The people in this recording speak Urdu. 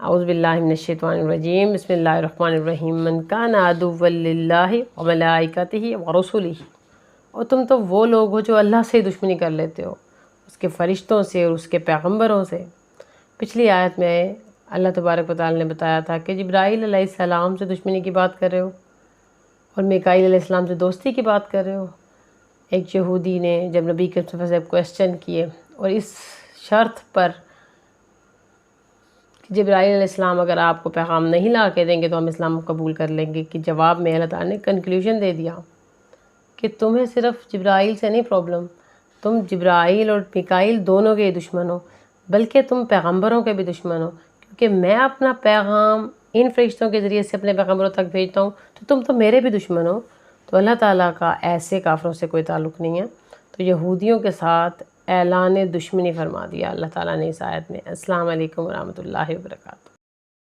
اعوذ باللہ من الشیطان الرجیم بسم اللہ الرحمن الرحیم من کان عدوا للہ وملائکتہ ورسلہ، اور تم تو وہ لوگ ہو جو اللہ سے دشمنی کر لیتے ہو، اس کے فرشتوں سے اور اس کے پیغمبروں سے۔ پچھلی آیت میں اللہ تبارک و تعالی نے بتایا تھا کہ جبرائیل علیہ السلام سے دشمنی کی بات کر رہے ہو اور میکائیل علیہ السلام سے دوستی کی بات کر رہے ہو۔ ایک یہودی نے جب نبی کے صلی اللہ علیہ وسلم کویسچن کیے اور اس شرط پر کہ جبرائیل علیہ السلام اگر آپ کو پیغام نہیں لا کے دیں گے تو ہم اسلام قبول کر لیں گے، کہ جواب میں اللہ تعالیٰ نے کنکلیوژن دے دیا کہ تمہیں صرف جبرائیل سے نہیں پرابلم، تم جبرائیل اور میکائیل دونوں کے دشمن ہو، بلکہ تم پیغمبروں کے بھی دشمن ہو، کیونکہ میں اپنا پیغام ان فرشتوں کے ذریعے سے اپنے پیغمبروں تک بھیجتا ہوں، تو تم تو میرے بھی دشمن ہو۔ تو اللہ تعالیٰ کا ایسے کافروں سے کوئی تعلق نہیں ہے، تو یہودیوں کے ساتھ اعلان دشمنی فرما دیا اللہ تعالیٰ نے اس آیت میں۔ السلام علیکم ورحمۃ اللہ وبرکاتہ۔